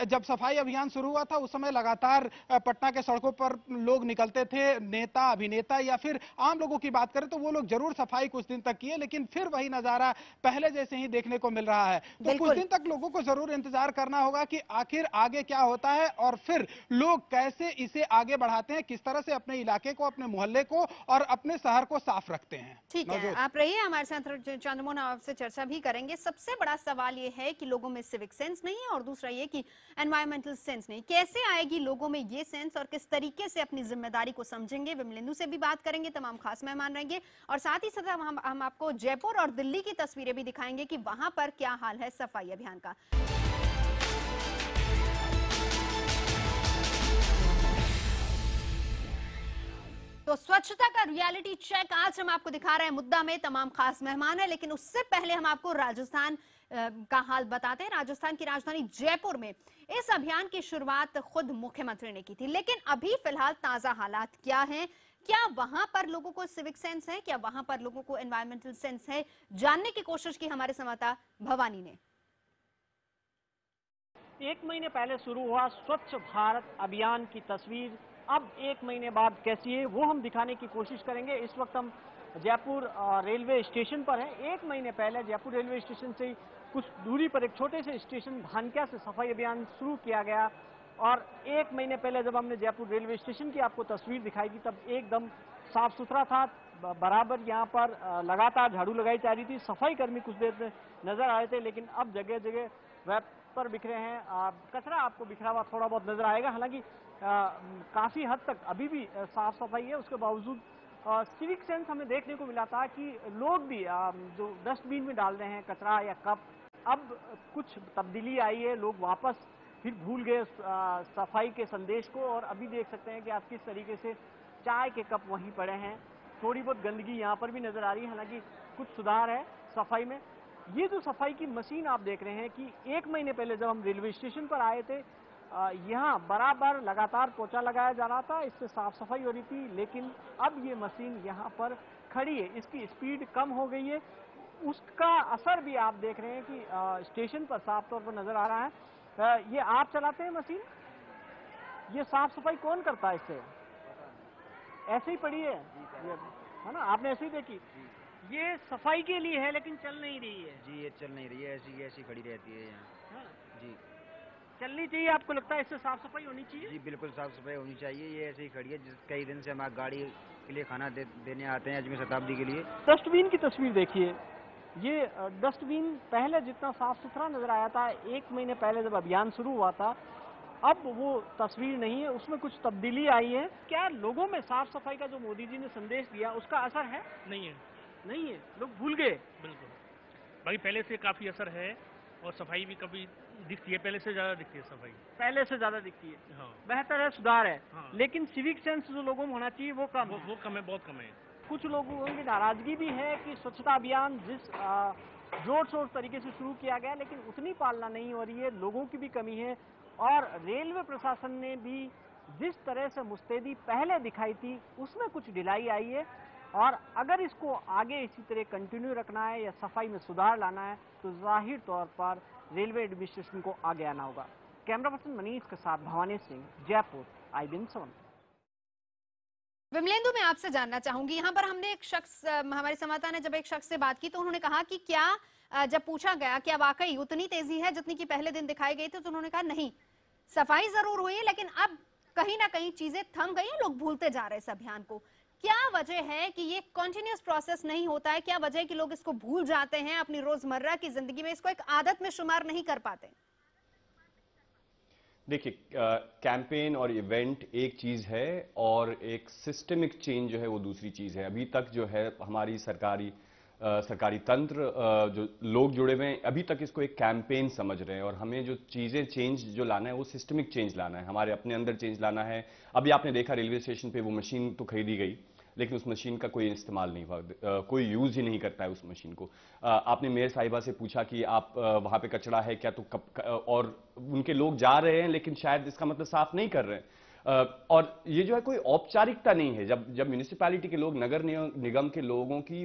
जब सफाई अभियान शुरू हुआ था उस समय लगातार पटना के सड़कों पर लोग निकलते थे, नेता, अभिनेता या फिर आम लोगों की बात करें तो वो लोग जरूर सफाई कुछ दिन तक किए, लेकिन फिर वही नजारा पहले जैसे ही देखने को मिल रहा है। तो कुछ दिन तक लोगों को जरूर इंतजार करना होगा कि आखिर आगे क्या होता है और फिर लोग कैसे इसे आगे बढ़ाते हैं, किस तरह से अपने इलाके को, अपने मोहल्ले को और अपने शहर को साफ रखते हैं। ठीक है, आप रहिए हमारे साथ, चंद्रमोहन आपसे चर्चा भी करेंगे। सबसे बड़ा सवाल ये है कि लोगों में सिविक सेंस नहीं है और दूसरा ये कि एनवायरमेंटल सेंस नहीं। कैसे आएगी लोगों में ये सेंस और किस तरीके से अपनी जिम्मेदारी को समझेंगे? विमलेंदु से भी बात करेंगे, तमाम खास मेहमान रहेंगे और साथ ही साथ हम आपको जयपुर और दिल्ली की तस्वीरें भी दिखाएंगे कि वहां पर क्या हाल है सफाई अभियान का। तो स्वच्छता का रियलिटी चेक आज हम आपको दिखा रहे हैं। मुद्दा में तमाम खास मेहमान है, लेकिन उससे पहले हम आपको राजस्थान का हाल बताते हैं। राजस्थान की राजधानी जयपुर में इस अभियान की शुरुआत खुद मुख्यमंत्री ने की थी, लेकिन अभी फिलहाल ताजा हालात क्या हैं, क्या वहां पर लोगों को सिविक सेंस है, क्या वहां पर लोगों को एनवायरमेंटल सेंस है, जानने की कोशिश की हमारे संवाददाता भवानी ने। 1 महीने पहले शुरू हुआ स्वच्छ भारत अभियान की तस्वीर अब 1 महीने बाद कैसी है वो हम दिखाने की कोशिश करेंगे। इस वक्त हम जयपुर रेलवे स्टेशन पर हैं। 1 महीने पहले जयपुर रेलवे स्टेशन से कुछ दूरी पर एक छोटे से स्टेशन धानक्या से सफाई अभियान शुरू किया गया और 1 महीने पहले जब हमने जयपुर रेलवे स्टेशन की आपको तस्वीर दिखाई थी तब एकदम साफ सुथरा था। बराबर यहाँ पर लगातार झाड़ू लगाई जा रही थी, सफाई कर्मी कुछ देर नजर आए थे, लेकिन अब जगह जगह रैपर बिखरे हैं, कचरा आपको बिखरा हुआ थोड़ा बहुत नजर आएगा। हालांकि काफी हद तक अभी भी साफ सफाई है, उसके बावजूद सिविक सेंस हमें देखने को मिला था कि लोग भी जो डस्टबिन में डाल रहे हैं कचरा या कप, अब कुछ तब्दीली आई है, लोग वापस फिर भूल गए सफाई के संदेश को और अभी देख सकते हैं कि आप किस तरीके से चाय के कप वहीं पड़े हैं। थोड़ी बहुत गंदगी यहाँ पर भी नजर आ रही है, हालांकि कुछ सुधार है सफाई में। ये जो सफाई की मशीन आप देख रहे हैं कि 1 महीने पहले जब हम रेलवे स्टेशन पर आए थे यहाँ बराबर लगातार पोछा लगाया जा रहा था, इससे साफ सफाई हो रही थी, लेकिन अब ये मशीन यहाँ पर खड़ी है, इसकी स्पीड कम हो गई है, उसका असर भी आप देख रहे हैं कि स्टेशन पर साफ तौर पर नजर आ रहा है। ये आप चलाते हैं मशीन? ये साफ सफाई कौन करता है इससे? ऐसे ही पड़ी है ना, आपने ऐसे ही देखी? ये सफाई के लिए है लेकिन चल नहीं रही है। जी ये चल नहीं रही है, ऐसी खड़ी रहती है यहाँ। जी चलनी चाहिए, आपको लगता है इससे साफ सफाई होनी चाहिए? जी बिल्कुल साफ सफाई होनी चाहिए, ये ऐसे ही खड़ी है। कई दिन से हम गाड़ी के लिए खाना देने आते हैं अजमेर शताब्दी के लिए। डस्टबिन की तस्वीर देखिए, ये डस्टबिन पहले जितना साफ सुथरा नजर आया था 1 महीने पहले जब अभियान शुरू हुआ था, अब वो तस्वीर नहीं है, उसमें कुछ तब्दीली आई है। क्या लोगों में साफ सफाई का जो मोदी जी ने संदेश दिया उसका असर है? नहीं है, नहीं है, लोग भूल गए। बिल्कुल, बाकी पहले से काफी असर है और सफाई भी कभी दिखती है, पहले से ज्यादा दिखती है सफाई, पहले से ज्यादा दिखती है। हाँ। बेहतर है, सुधार है। हाँ। लेकिन सिविक सेंस जो लोगों में होना चाहिए वो कम है। वो कम है, बहुत कम है। कुछ लोगों की नाराजगी भी है कि स्वच्छता अभियान जिस जोर शोर तरीके से शुरू किया गया लेकिन उतनी पालना नहीं हो रही है, लोगों की भी कमी है। और रेलवे प्रशासन ने भी जिस तरह से मुस्तैदी पहले दिखाई थी उसमें कुछ ढिलाई आई है। और अगर इसको आगे इसी तरह कंटिन्यू रखना है या सफाई में सुधार लाना है तो जाहिर तौर पर रेलवे एडमिनिस्ट्रेशन को आगे आना होगा। कैमरा पर्सन मनीष के साथ भवानी सिंह, जयपुर, IBN 7। विमलेंदु, मैं आपसे जानना चाहूंगी, यहाँ पर हमने एक शख्स, हमारे संवाददाता ने जब एक शख्स से बात की तो उन्होंने कहा कि क्या, जब पूछा गया क्या वाकई उतनी तेजी है जितनी की पहले दिन दिखाई गई थी, तो उन्होंने कहा नहीं, सफाई जरूर हुई है लेकिन अब कहीं ना कहीं चीजें थम गई हैं, लोग भूलते जा रहे हैं इस अभियान को। क्या वजह है कि ये कंटिन्यूअस प्रोसेस नहीं होता है? क्या वजह है कि लोग इसको भूल जाते हैं, अपनी रोजमर्रा की जिंदगी में इसको एक आदत में शुमार नहीं कर पाते? देखिए, कैंपेन और इवेंट एक चीज है और एक सिस्टमिक चेंज जो है वो दूसरी चीज है। अभी तक जो है हमारी सरकारी तंत्र, जो लोग जुड़े हुए हैं, अभी तक इसको एक कैंपेन समझ रहे हैं और हमें जो चीजें चेंज जो लाना है वो सिस्टमिक चेंज लाना है, हमारे अपने अंदर चेंज लाना है। अभी आपने देखा रेलवे स्टेशन पे वो मशीन तो खरीदी गई लेकिन उस मशीन का कोई इस्तेमाल नहीं हुआ, कोई यूज ही नहीं करता है उस मशीन को। आपने मेयर साहिबा से पूछा कि आप वहां पे कचरा है क्या, तो और उनके लोग जा रहे हैं लेकिन शायद इसका मतलब साफ नहीं कर रहे हैं। और ये जो है कोई औपचारिकता नहीं है। जब म्यूनिसिपैलिटी के लोग, नगर निगम के लोगों की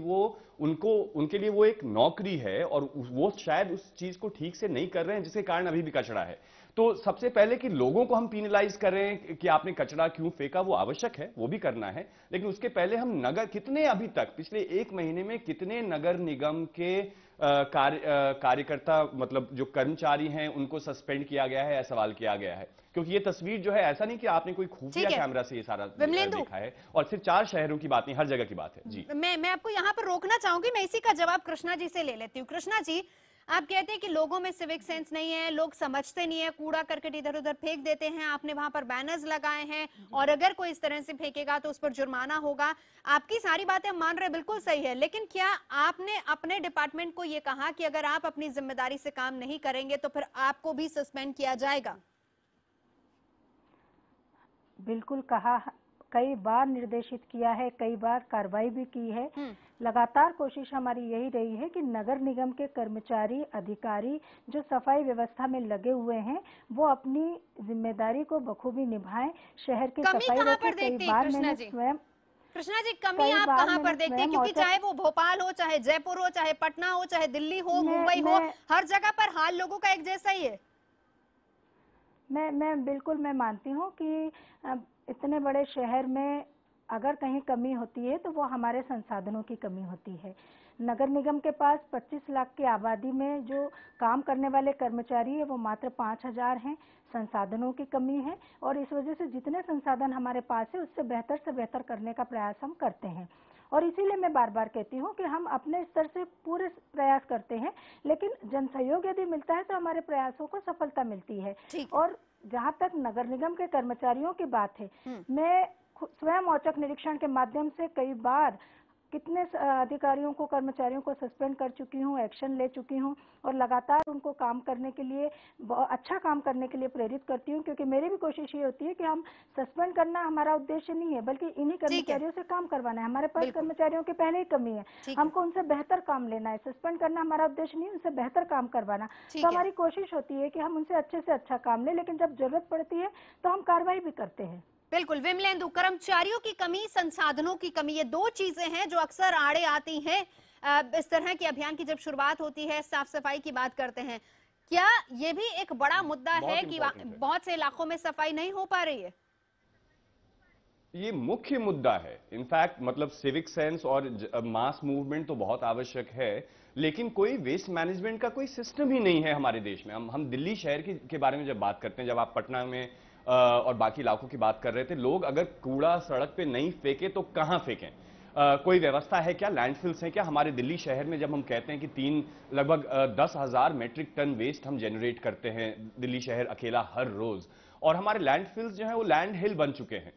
उनके लिए वो एक नौकरी है और वो शायद उस चीज को ठीक से नहीं कर रहे हैं जिसके कारण अभी भी कचरा है। तो सबसे पहले कि लोगों को हम पीनलाइज करें कि आपने कचरा क्यों फेंका, वो आवश्यक है, वो भी करना है, लेकिन उसके पहले हम कितने अभी तक पिछले 1 महीने में कितने नगर निगम के कार्यकर्ता, मतलब जो कर्मचारी हैं, उनको सस्पेंड किया गया है या सवाल किया गया है? क्योंकि ये तस्वीर जो है, ऐसा नहीं कि आपने कोई खुफिया कैमरा से ये सारा देखा है और सिर्फ 4 शहरों की बात नहीं, हर जगह की बात है। जी, मैं आपको यहाँ पर रोकना चाहूंगी, मैं इसी का जवाब कृष्णा जी से ले लेती हूँ। कृष्णा जी, आप कहते हैं कि लोगों में सिविक सेंस नहीं है, लोग समझते नहीं है, कूड़ा करकट इधर उधर फेंक देते हैं। आपने वहां पर बैनर्स लगाए हैं और अगर कोई इस तरह से फेंकेगा तो उस पर जुर्माना होगा। आपकी सारी बातें हम मान रहे हैं, बिल्कुल सही है, लेकिन क्या आपने अपने डिपार्टमेंट को ये कहा कि अगर आप अपनी जिम्मेदारी से काम नहीं करेंगे तो फिर आपको भी सस्पेंड किया जाएगा? बिल्कुल कहा, कई बार निर्देशित किया है, कई बार कार्रवाई भी की है। लगातार कोशिश हमारी यही रही है कि नगर निगम के कर्मचारी, अधिकारी जो सफाई व्यवस्था में लगे हुए हैं वो अपनी जिम्मेदारी को बखूबी निभाएं, शहर की सफाई रखें। कई बार मैंने स्वयं कृष्णा जी, कमी आप कहाँ पर देखते हैं? क्योंकि चाहे वो भोपाल हो, चाहे जयपुर हो, चाहे पटना हो, चाहे दिल्ली हो, मुंबई हो, हर जगह पर हाल लोगों का एक जैसा ही है। मैं बिल्कुल मानती हूँ कि इतने बड़े शहर में अगर कहीं कमी होती है तो वो हमारे संसाधनों की कमी होती है। नगर निगम के पास 25 लाख की आबादी में जो काम करने वाले कर्मचारी है वो मात्र 5000 हैं। संसाधनों की कमी है और इस वजह से जितने संसाधन हमारे पास है उससे बेहतर करने का प्रयास हम करते हैं। और इसीलिए मैं बार बार कहती हूँ कि हम अपने स्तर से पूरे प्रयास करते हैं, लेकिन जन सहयोग यदि मिलता है तो हमारे प्रयासों को सफलता मिलती है। और जहाँ तक नगर निगम के कर्मचारियों की बात है, मैं स्वयं औचक निरीक्षण के माध्यम से कई बार कितने अधिकारियों को, कर्मचारियों को सस्पेंड कर चुकी हूँ, एक्शन ले चुकी हूँ और लगातार उनको काम करने के लिए, अच्छा काम करने के लिए प्रेरित करती हूँ। क्योंकि मेरी भी कोशिश ये होती है कि हम सस्पेंड करना हमारा उद्देश्य नहीं है, बल्कि इन्हीं कर्मचारियों से काम करवाना है। हमारे पास कर्मचारियों की पहले ही कमी है, हमको उनसे बेहतर काम लेना है। सस्पेंड करना हमारा उद्देश्य नहीं, उनसे बेहतर काम करवाना। तो हमारी कोशिश होती है कि हम उनसे अच्छे से अच्छा काम लें, लेकिन जब जरूरत पड़ती है तो हम कार्रवाई भी करते हैं। बिल्कुल विमलेंदु, कर्मचारियों की कमी, संसाधनों की कमी, ये 2 चीजें हैं जो अक्सर आड़े आती हैं इस तरह के अभियान की जब शुरुआत होती है, साफ सफाई की बात करते हैं। क्या ये भी एक बड़ा मुद्दा है कि बहुत से इलाकों में सफाई नहीं हो पा रही है? ये मुख्य मुद्दा है। इनफैक्ट मतलब सिविक सेंस और मास मूवमेंट तो बहुत आवश्यक है, लेकिन कोई वेस्ट मैनेजमेंट का कोई सिस्टम ही नहीं है हमारे देश में। हम दिल्ली शहर के बारे में जब बात करते हैं, जब आप पटना में और बाकी इलाकों की बात कर रहे थे, लोग अगर कूड़ा सड़क पे नहीं फेंके तो कहां फेंकें? कोई व्यवस्था है क्या? लैंडफिल्स हैं क्या? हमारे दिल्ली शहर में जब हम कहते हैं कि लगभग 10,000 मेट्रिक टन वेस्ट हम जनरेट करते हैं दिल्ली शहर अकेला हर रोज, और हमारे लैंडफिल्स जो है वो लैंड हिल बन चुके हैं।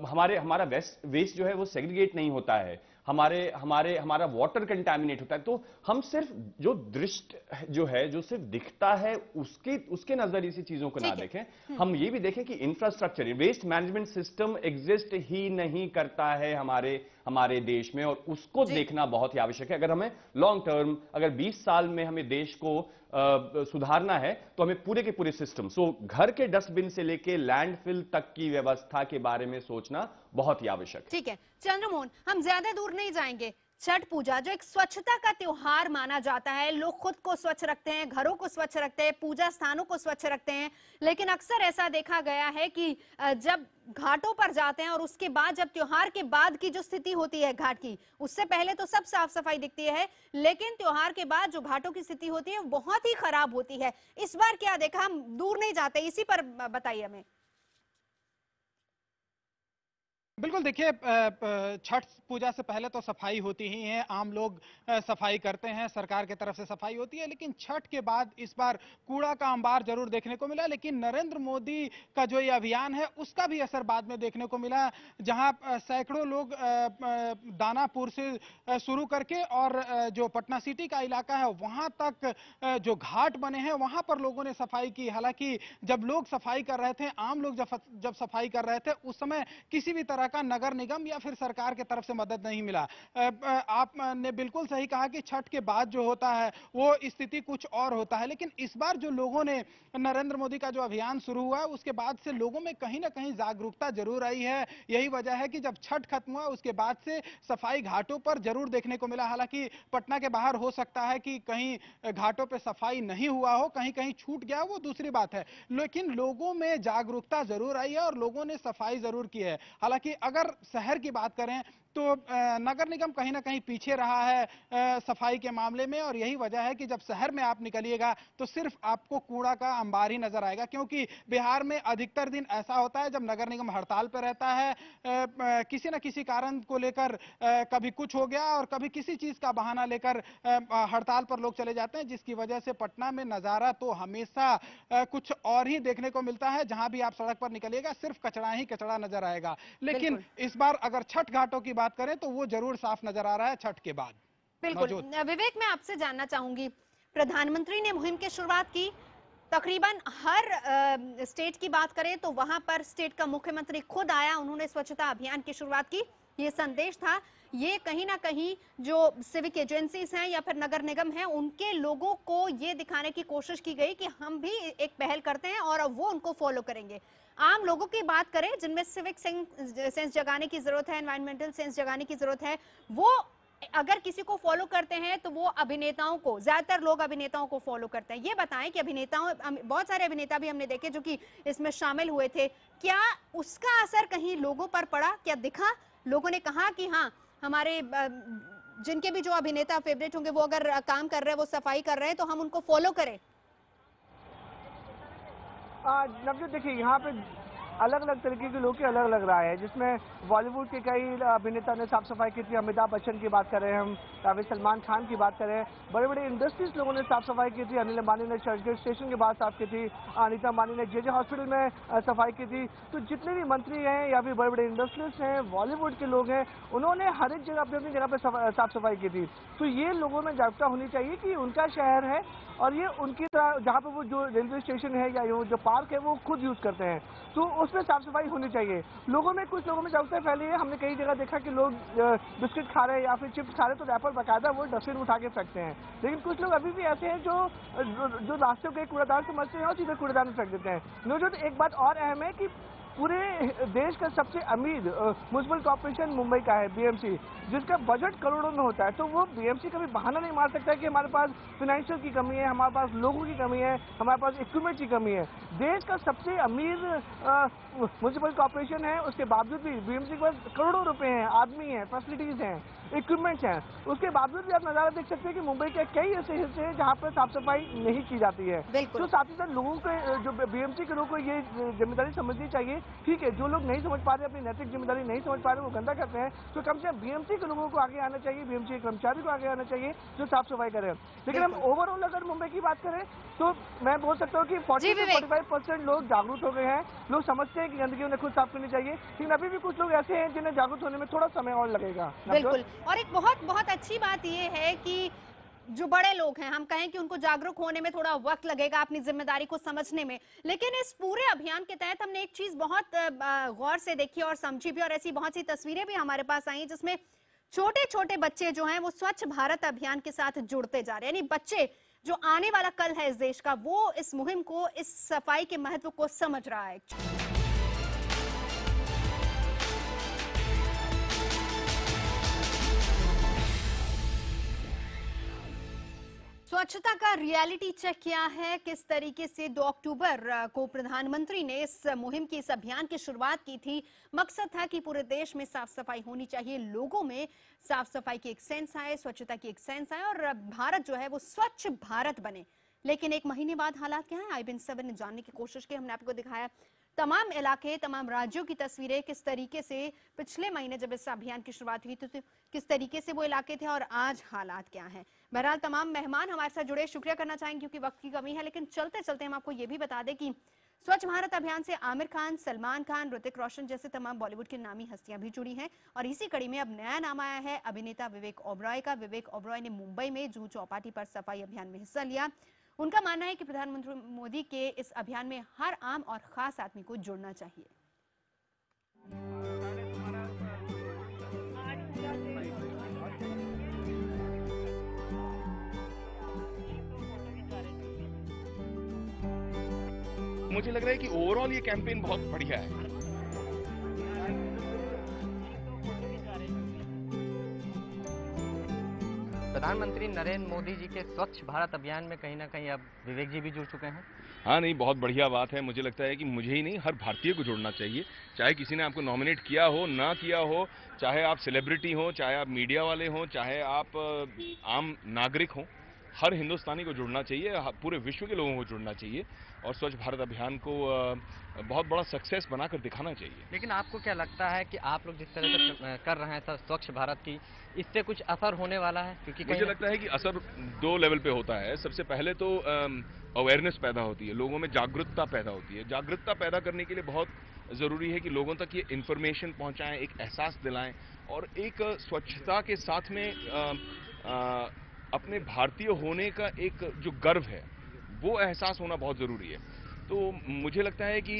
हमारा वेस्ट जो है वो सेग्रीगेट नहीं होता है, हमारा वाटर कंटैमिनेट होता है। तो हम सिर्फ जो दृष्टि जो है, जो सिर्फ दिखता है, उसके नजरिए से चीजों को ना देखें, हम ये भी देखें कि infrastructure, waste management system exist ही नहीं करता है हमारे देश में, और उसको देखना बहुत ही आवश्यक है। अगर हमें लॉन्ग टर्म, अगर 20 साल में हमें देश को सुधारना है, तो हमें पूरे के पूरे सिस्टम, घर के डस्टबिन से लेके लैंडफिल तक की व्यवस्था के बारे में सोचना बहुत ही आवश्यक है। ठीक है चंद्रमोहन, हम ज्यादा दूर नहीं जाएंगे। छठ पूजा जो एक स्वच्छता का त्योहार माना जाता है, लोग खुद को स्वच्छ रखते हैं, घरों को स्वच्छ रखते हैं, पूजा स्थानों को स्वच्छ रखते हैं, लेकिन अक्सर ऐसा देखा गया है कि जब घाटों पर जाते हैं और उसके बाद जब त्योहार के बाद की जो स्थिति होती है घाट की, उससे पहले तो सब साफ सफाई दिखती है, लेकिन त्योहार के बाद जो घाटों की स्थिति होती है बहुत ही खराब होती है। इस बार क्या देखा, हम दूर नहीं जाते, इसी पर बताइए हमें। बिल्कुल, देखिए छठ पूजा से पहले तो सफाई होती ही है, आम लोग सफाई करते हैं, सरकार की तरफ से सफाई होती है, लेकिन छठ के बाद इस बार कूड़ा का अंबार जरूर देखने को मिला। लेकिन नरेंद्र मोदी का जो ये अभियान है उसका भी असर बाद में देखने को मिला, जहां सैकड़ों लोग दानापुर से शुरू करके और जो पटना सिटी का इलाका है वहां तक जो घाट बने हैं वहां पर लोगों ने सफाई की। हालांकि जब लोग सफाई कर रहे थे, आम लोग जब सफाई कर रहे थे, उस समय किसी भी तरह का नगर निगम या फिर सरकार की तरफ से मदद नहीं मिला। आपने बिल्कुल सही कहा कि छठ के बाद जो होता है वो स्थिति कुछ और होता है, लेकिन इस बार जो लोगों ने नरेंद्र मोदी का जो अभियान शुरू हुआ है उसके बाद से लोगों में कहीं ना कहीं जागरूकता जरूर आई है। यही वजह है कि जब छठ खत्म हुआ उसके बाद से सफाई घाटों पर जरूर देखने को मिला। हालांकि पटना के बाहर हो सकता है कि कहीं घाटों पर सफाई नहीं हुआ हो, कहीं कहीं छूट गया, वो दूसरी बात है, लेकिन लोगों में जागरूकता जरूर आई है और लोगों ने सफाई जरूर की है। हालांकि अगर शहर की बात करें तो नगर निगम कहीं ना कहीं पीछे रहा है सफाई के मामले में, और यही वजह है कि जब शहर में आप निकलिएगा तो सिर्फ आपको कूड़ा का अंबार ही नजर आएगा, क्योंकि बिहार में अधिकतर दिन ऐसा होता है जब नगर निगम हड़ताल पर रहता है, किसी न किसी कारण को लेकर कभी कुछ हो गया और कभी किसी चीज का बहाना लेकर हड़ताल पर लोग चले जाते हैं, जिसकी वजह से पटना में नजारा तो हमेशा कुछ और ही देखने को मिलता है। जहां भी आप सड़क पर निकलिएगा सिर्फ कचरा ही कचरा नजर आएगा। लेकिन इस बार अगर छठ घाटों की बात करें तो वो जरूर साफ नजर आ रहा है छठ के बाद। बिल्कुल विवेक, मैं आपसे जानना चाहूंगी, प्रधानमंत्री ने मुहिम की शुरुआत की, तकरीबन हर स्टेट की बात करें तो वहां पर स्टेट का मुख्यमंत्री खुद आया, उन्होंने स्वच्छता अभियान की शुरुआत की। ये संदेश था, ये कहीं ना कहीं जो सिविक एजेंसीज हैं या फिर नगर निगम हैं उनके लोगों को ये दिखाने की कोशिश की गई कि हम भी एक पहल करते हैं और वो उनको फॉलो करेंगे। आम लोगों की बात करें जिनमें सिविक सेंस जगाने की जरूरत है, एनवायरमेंटल सेंस जगाने की जरूरत है, वो अगर किसी को फॉलो करते हैं तो वो अभिनेताओं को, ज्यादातर लोग अभिनेताओं को फॉलो करते हैं। ये बताएं कि अभिनेताओं, बहुत सारे अभिनेता भी हमने देखे जो कि इसमें शामिल हुए थे, क्या उसका असर कहीं लोगों पर पड़ा, क्या दिखा? लोगों ने कहा कि हाँ, हमारे जिनके भी जो अभिनेता फेवरेट होंगे वो अगर काम कर रहे हैं, वो सफाई कर रहे हैं तो हम उनको फॉलो करें। नवजोत, देखिए यहाँ पे अलग अलग तरीके के लोग की अलग अलग राय है, जिसमें बॉलीवुड के कई अभिनेता ने साफ सफाई की थी। अमिताभ बच्चन की बात करें हम, या सलमान खान की बात करें, बड़े बड़े इंडस्ट्रीज लोगों ने साफ सफाई की थी। अनिल अंबानी ने चर्चगेट स्टेशन के बाद साफ की थी, अनीता अंबानी ने जे हॉस्पिटल में सफाई की थी। तो जितने भी मंत्री हैं या फिर बड़े बड़े इंडस्ट्रीज हैं, बॉलीवुड के लोग हैं, उन्होंने हर एक जगह अपनी जगह पर साफ सफाई की थी। तो ये लोगों में जागरूकता होनी चाहिए कि उनका शहर है और ये उनकी तरह, जहाँ पर वो जो रेलवे स्टेशन है या जो पार्क है वो खुद यूज करते हैं, तो उसमें साफ सफाई होनी चाहिए। लोगों में, कुछ लोगों में जागरूकता फैली है। हमने कई जगह देखा कि लोग बिस्किट खा रहे हैं या फिर चिप्स खा रहे हैं तो रैपर बकायदा वो डस्टबिन उठा के फेंकते हैं, लेकिन कुछ लोग अभी भी ऐसे हैं जो रास्ते के कूड़ेदान समझते हैं और सीधे कूड़ेदान में फेंक देते हैं। नवजोत, एक बात और अहम है कि पूरे देश का सबसे अमीर म्युनिसिपल कॉर्पोरेशन मुंबई का है, बीएमसी, जिसका बजट करोड़ों में होता है। तो वो बीएमसी कभी बहाना नहीं मार सकता कि हमारे पास फाइनेंशियल की कमी है, हमारे पास लोगों की कमी है, हमारे पास इक्विपमेंट की कमी है। देश का सबसे अमीर म्युनिसिपल कॉर्पोरेशन है, उसके बावजूद भी बीएमसी के पास करोड़ों रुपए हैं, आदमी हैं, फैसिलिटीज हैं, इक्विपमेंट्स हैं, उसके बावजूद भी आप नजारा देख सकते हैं कि मुंबई के कई ऐसे हिस्से हैं जहाँ पर साफ सफाई नहीं की जाती है। तो साथ ही साथ लोगों को, जो बीएमसी के लोगों को ये जिम्मेदारी समझनी चाहिए ठीक है, जो लोग नहीं समझ पा रहे, अपनी नैतिक जिम्मेदारी नहीं समझ पा रहे, वो गंदा करते हैं, तो कम से कम बीएमसी के लोगों को आगे आना चाहिए, बीएमसी के कर्मचारी को आगे आना चाहिए जो साफ सफाई करें। लेकिन हम ओवरऑल अगर मुंबई की बात करें तो मैं बोल सकता हूँ कि 40 से 45% लोग जागरूक हो गए हैं। लोग समझते हैं कि गंदगी उन्हें खुद साफ करनी चाहिए, लेकिन अभी भी कुछ लोग ऐसे हैं जिन्हें जागरूक होने में थोड़ा समय और लगेगा। बिल्कुल, और एक बहुत बहुत अच्छी बात यह है कि जो बड़े लोग हैं, हम कहें कि उनको जागरूक होने में थोड़ा वक्त लगेगा अपनी जिम्मेदारी को समझने में, लेकिन इस पूरे अभियान के तहत हमने एक चीज बहुत गौर से देखी और समझी भी, और ऐसी बहुत सी तस्वीरें भी हमारे पास आई जिसमें छोटे छोटे बच्चे जो हैं वो स्वच्छ भारत अभियान के साथ जुड़ते जा रहे हैं। यानी बच्चे जो आने वाला कल है इस देश का, वो इस मुहिम को, इस सफाई के महत्व को समझ रहा है। स्वच्छता का रियलिटी चेक क्या है, किस तरीके से 2 अक्टूबर को प्रधानमंत्री ने इस मुहिम की, इस अभियान की शुरुआत की थी। मकसद था कि पूरे देश में साफ सफाई होनी चाहिए, लोगों में साफ सफाई की एक सेंस आए, स्वच्छता की एक सेंस आए और भारत जो है वो स्वच्छ भारत बने। लेकिन एक महीने बाद हालात क्या है, IBN7 ने जानने की कोशिश की। हमने आपको दिखाया तमाम इलाके, तमाम राज्यों की तस्वीरें, किस तरीके से पिछले महीने जब इस अभियान की शुरुआत हुई तो किस तरीके से वो इलाके थे और आज हालात क्या हैं। बहरहाल तमाम मेहमान हमारे साथ जुड़े, शुक्रिया करना चाहेंगे क्योंकि वक्त की कमी है, लेकिन चलते चलते हम आपको ये भी बता दें कि स्वच्छ भारत अभियान से आमिर खान, सलमान खान, ऋतिक रोशन जैसे तमाम बॉलीवुड की नामी हस्तियां भी जुड़ी हैं। और इसी कड़ी में अब नया नाम आया है अभिनेता विवेक ओबरॉय का। विवेक ओबरॉय ने मुंबई में जुहू चौपाटी पर सफाई अभियान में हिस्सा लिया। उनका मानना है कि प्रधानमंत्री मोदी के इस अभियान में हर आम और खास आदमी को जुड़ना चाहिए। मुझे लग रहा है कि ओवरऑल ये कैंपेन बहुत बढ़िया है। प्रधानमंत्री नरेंद्र मोदी जी के स्वच्छ भारत अभियान में कहीं ना कहीं अब विवेक जी भी जुड़ चुके हैं। हाँ, नहीं, बहुत बढ़िया बात है। मुझे लगता है कि मुझे ही नहीं, हर भारतीय को जुड़ना चाहिए, चाहे किसी ने आपको नॉमिनेट किया हो, ना किया हो, चाहे आप सेलिब्रिटी हो, चाहे आप मीडिया वाले हो, चाहे आप आम नागरिक हो, हर हिंदुस्तानी को जुड़ना चाहिए, पूरे विश्व के लोगों को जुड़ना चाहिए और स्वच्छ भारत अभियान को बहुत बड़ा सक्सेस बनाकर दिखाना चाहिए। लेकिन आपको क्या लगता है कि आप लोग जिस तरह से कर रहे हैं स्वच्छ भारत की, इससे कुछ असर होने वाला है? क्योंकि मुझे लगता है कि असर 2 लेवल पे होता है। सबसे पहले तो अवेयरनेस पैदा होती है, लोगों में जागरूकता पैदा होती है। जागरूकता पैदा करने के लिए बहुत ज़रूरी है कि लोगों तक ये इन्फॉर्मेशन पहुंचाएं, एक एहसास दिलाएं और एक स्वच्छता के साथ में अपने भारतीय होने का एक जो गर्व है वो एहसास होना बहुत ज़रूरी है। तो मुझे लगता है कि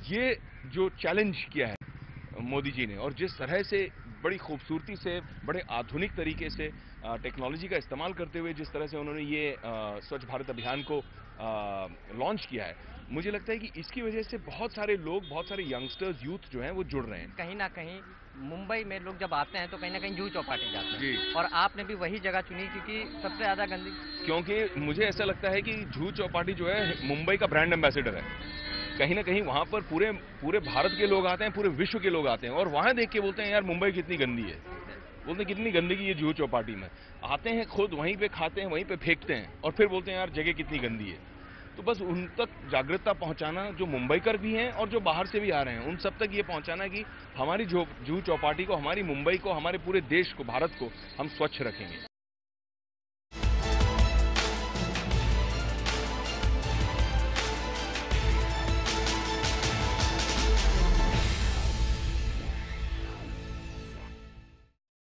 ये जो चैलेंज किया है मोदी जी ने और जिस तरह से बड़ी खूबसूरती से, बड़े आधुनिक तरीके से टेक्नोलॉजी का इस्तेमाल करते हुए जिस तरह से उन्होंने ये स्वच्छ भारत अभियान को लॉन्च किया है, मुझे लगता है कि इसकी वजह से बहुत सारे लोग, बहुत सारे यंगस्टर्स, यूथ जो हैं वो जुड़ रहे हैं। कहीं ना कहीं मुंबई में लोग जब आते हैं तो कहीं ना कहीं जुहू चौपाटी जाते हैं और आपने भी वही जगह चुनी क्योंकि सबसे ज्यादा गंदगी, क्योंकि मुझे ऐसा लगता है कि जुहू चौपाटी जो है मुंबई का ब्रांड एम्बेसडर है। कहीं ना कहीं वहाँ पर पूरे भारत के लोग आते हैं, पूरे विश्व के लोग आते हैं और वहाँ देख के बोलते हैं यार मुंबई कितनी गंदी है, बोलते हैं कितनी गंदगी है जुहू चौपाटी में। आते हैं, खुद वहीं पे खाते हैं, वहीं पे फेंकते हैं और फिर बोलते हैं यार जगह कितनी गंदी है। तो बस उन तक जागरूकता पहुंचाना, जो मुंबईकर भी हैं और जो बाहर से भी आ रहे हैं, उन सब तक ये पहुंचाना कि हमारी जुहू चौपाटी को, हमारी मुंबई को, हमारे पूरे देश को, भारत को हम स्वच्छ रखेंगे।